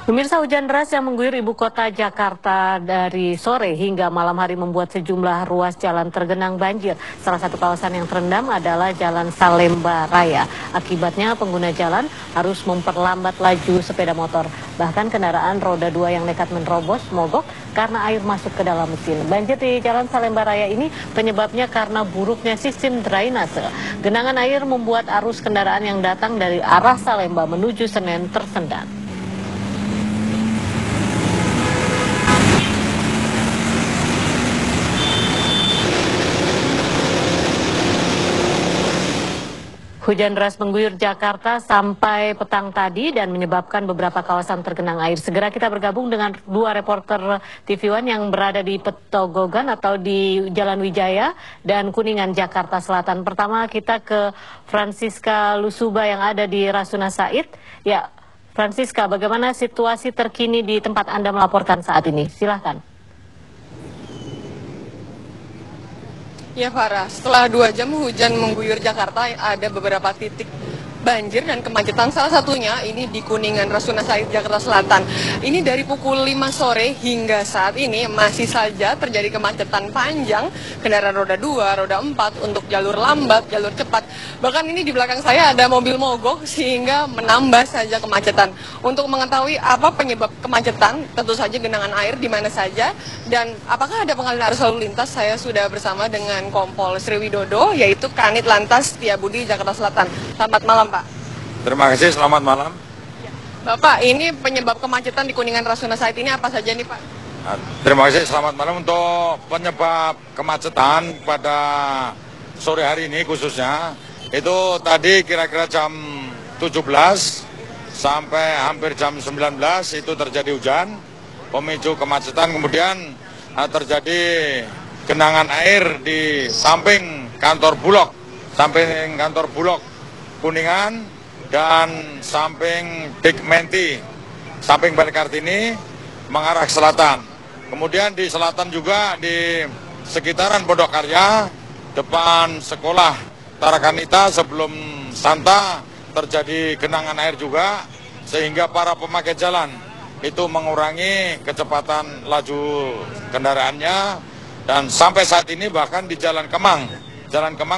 Pemirsa, hujan deras yang mengguyur ibu kota Jakarta dari sore hingga malam hari membuat sejumlah ruas jalan tergenang banjir. Salah satu kawasan yang terendam adalah Jalan Salemba Raya. Akibatnya pengguna jalan harus memperlambat laju sepeda motor. Bahkan kendaraan roda 2 yang nekat menerobos mogok karena air masuk ke dalam mesin. Banjir di Jalan Salemba Raya ini penyebabnya karena buruknya sistem drainase. Genangan air membuat arus kendaraan yang datang dari arah Salemba menuju Senen tersendat. Hujan deras mengguyur Jakarta sampai petang tadi dan menyebabkan beberapa kawasan tergenang air. Segera kita bergabung dengan dua reporter TV One yang berada di Petogogan atau di Jalan Wijaya dan Kuningan, Jakarta Selatan. Pertama kita ke Francisca Lusuba yang ada di Rasuna Said. Ya, Francisca, bagaimana situasi terkini di tempat Anda melaporkan saat ini? Silahkan. Ya Farah, setelah 2 jam hujan mengguyur Jakarta, ada beberapa titik banjir dan kemacetan, salah satunya ini di Kuningan, Rasuna Said, Jakarta Selatan. Ini dari pukul 5 sore hingga saat ini masih saja terjadi kemacetan panjang, kendaraan roda 2, roda 4 untuk jalur lambat, jalur cepat. Bahkan ini di belakang saya ada mobil mogok sehingga menambah saja kemacetan. Untuk mengetahui apa penyebab kemacetan, tentu saja genangan air di mana saja, dan apakah ada pengalihan arus lalu lintas, saya sudah bersama dengan Kompol Sriwidodo, yaitu Kanit Lantas Setiabudi, Jakarta Selatan. Selamat malam, Pak. Terima kasih, selamat malam. Bapak, ini penyebab kemacetan di Kuningan Rasuna Said ini apa saja nih, Pak? Terima kasih, selamat malam. Untuk penyebab kemacetan pada sore hari ini khususnya, itu tadi kira-kira jam 17 sampai hampir jam 19 itu terjadi hujan, pemicu kemacetan. Kemudian terjadi genangan air di samping kantor Bulog, Kuningan dan samping Dikmenti, samping Balik Kartini mengarah ke selatan. Kemudian di selatan juga di sekitaran Pondok Karya, depan sekolah Tarakanita sebelum Santa terjadi genangan air juga, sehingga para pemakai jalan itu mengurangi kecepatan laju kendaraannya. Dan sampai saat ini bahkan di Jalan Kemang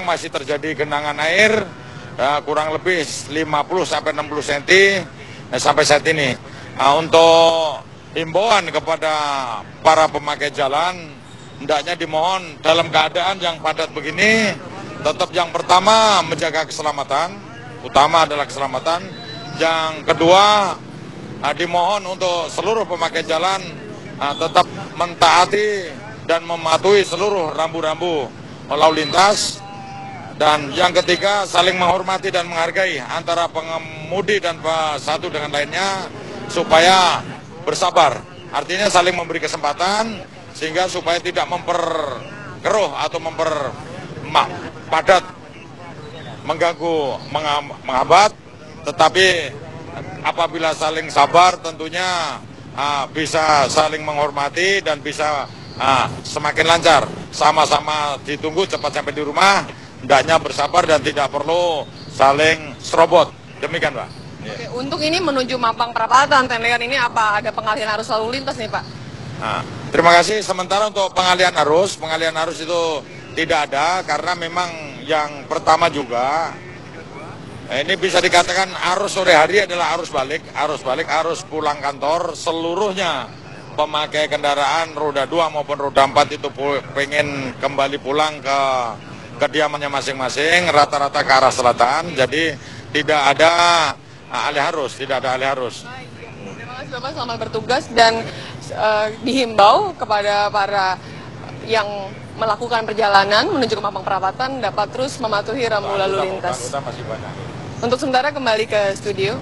masih terjadi genangan air kurang lebih 50-60 cm sampai saat ini. Untuk himbauan kepada para pemakai jalan, hendaknya dimohon dalam keadaan yang padat begini, tetap yang pertama menjaga keselamatan, utama adalah keselamatan. Yang kedua, dimohon untuk seluruh pemakai jalan tetap mentaati dan mematuhi seluruh rambu-rambu lalu lintas. Dan yang ketiga, saling menghormati dan menghargai antara pengemudi dan satu dengan lainnya supaya bersabar. Artinya saling memberi kesempatan sehingga supaya tidak memperkeruh atau memperpadat, mengganggu, menghambat. Tetapi apabila saling sabar tentunya bisa saling menghormati dan bisa semakin lancar. Sama-sama ditunggu cepat sampai di rumah. Hendaknya bersabar dan tidak perlu saling serobot. Demikian, Pak. Oke, untuk ini menuju Mampang Perapatan, Tendean ini apa ada pengalihan arus lalu lintas nih, Pak? Terima kasih. Sementara untuk pengalihan arus itu tidak ada karena memang yang pertama juga ini bisa dikatakan arus sore hari adalah arus arus pulang kantor. Seluruhnya pemakai kendaraan roda 2 maupun roda 4 itu pengen kembali pulang ke kediamannya masing-masing, rata-rata ke arah selatan, jadi tidak ada alih arus. Terima kasih Bapak, selamat bertugas, dan dihimbau kepada para yang melakukan perjalanan menuju ke Mampang Perapatan dapat terus mematuhi rambu lalu lintas. Untuk sementara kembali ke studio.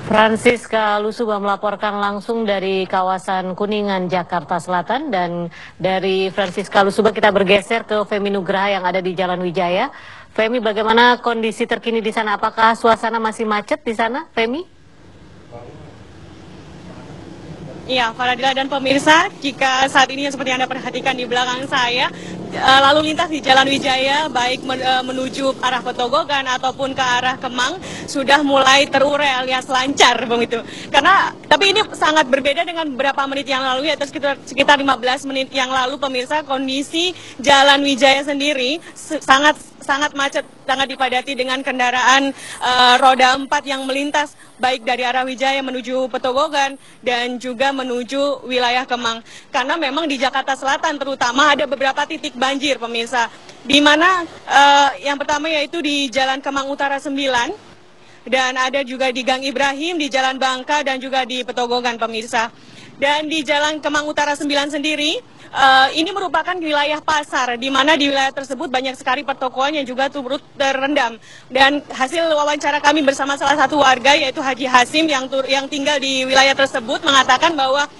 Francisca Lusuba melaporkan langsung dari kawasan Kuningan, Jakarta Selatan. Dan dari Francisca Lusuba kita bergeser ke Femi Nugraha yang ada di Jalan Wijaya. Femi, bagaimana kondisi terkini di sana? Apakah suasana masih macet di sana, Femi? Iya, Faradila dan pemirsa, jika saat ini seperti Anda perhatikan di belakang saya, lalu lintas di Jalan Wijaya baik menuju arah Petogogan ataupun ke arah Kemang sudah mulai terurai alias lancar begitu. Tapi ini sangat berbeda dengan beberapa menit yang lalu, yaitu sekitar 15 menit yang lalu pemirsa, kondisi Jalan Wijaya sendiri sangat macet, sangat dipadati dengan kendaraan roda 4 yang melintas baik dari arah Wijaya menuju Petogogan dan juga menuju wilayah Kemang. Karena memang di Jakarta Selatan terutama ada beberapa titik banjir pemirsa, di mana yang pertama yaitu di Jalan Kemang Utara 9, dan ada juga di Gang Ibrahim, di Jalan Bangka, dan juga di Petogogan pemirsa. Dan di Jalan Kemang Utara 9 sendiri, ini merupakan wilayah pasar, di mana di wilayah tersebut banyak sekali pertokoan yang juga turut terendam. Dan hasil wawancara kami bersama salah satu warga, yaitu Haji Hasim yang tinggal di wilayah tersebut, mengatakan bahwa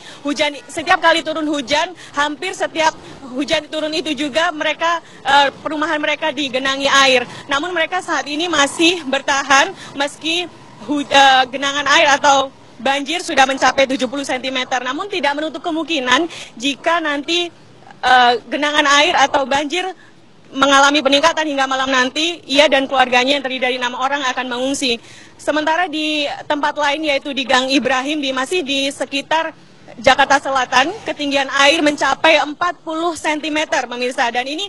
setiap kali turun hujan, hampir setiap hujan turun itu juga perumahan mereka digenangi air. Namun mereka saat ini masih bertahan meski genangan air atau banjir sudah mencapai 70 cm, namun tidak menutup kemungkinan jika nanti genangan air atau banjir mengalami peningkatan hingga malam nanti, ia dan keluarganya yang terdiri dari 6 orang akan mengungsi. Sementara di tempat lain yaitu di Gang Ibrahim, masih di sekitar Jakarta Selatan, ketinggian air mencapai 40 cm pemirsa, dan ini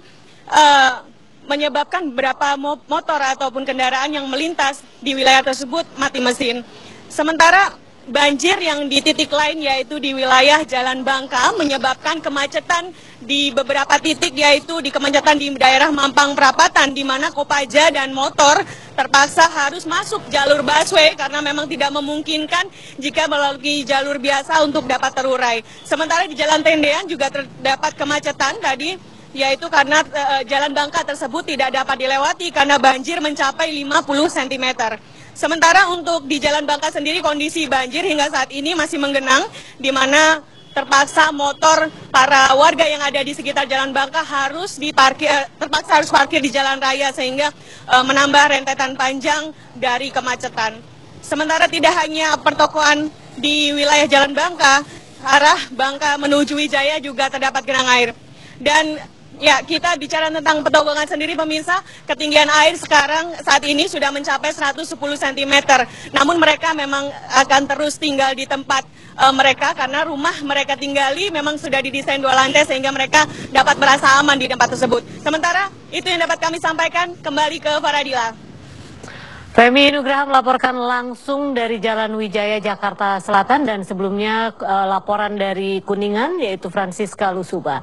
menyebabkan beberapa motor ataupun kendaraan yang melintas di wilayah tersebut mati mesin. Sementara banjir yang di titik lain yaitu di wilayah Jalan Bangka menyebabkan kemacetan di beberapa titik, yaitu di kemacetan di daerah Mampang Perapatan, di mana Kopaja dan motor terpaksa harus masuk jalur busway karena memang tidak memungkinkan jika melalui jalur biasa untuk dapat terurai. Sementara di Jalan Tendean juga terdapat kemacetan tadi, yaitu karena Jalan Bangka tersebut tidak dapat dilewati karena banjir mencapai 50 cm. Sementara untuk di Jalan Bangka sendiri kondisi banjir hingga saat ini masih menggenang, di mana terpaksa motor para warga yang ada di sekitar Jalan Bangka terpaksa harus parkir di jalan raya, sehingga menambah rentetan panjang dari kemacetan. Sementara tidak hanya pertokoan di wilayah Jalan Bangka, arah Bangka menuju Wijaya juga terdapat genangan air. Dan ya, kita bicara tentang Petogogan sendiri pemirsa, ketinggian air saat ini sudah mencapai 110 cm. Namun mereka memang akan terus tinggal di tempat mereka karena rumah mereka tinggali memang sudah didesain 2 lantai sehingga mereka dapat merasa aman di tempat tersebut. Sementara itu yang dapat kami sampaikan, kembali ke Faradila. Femi Nugraha melaporkan langsung dari Jalan Wijaya, Jakarta Selatan, dan sebelumnya laporan dari Kuningan yaitu Francisca Lusuba.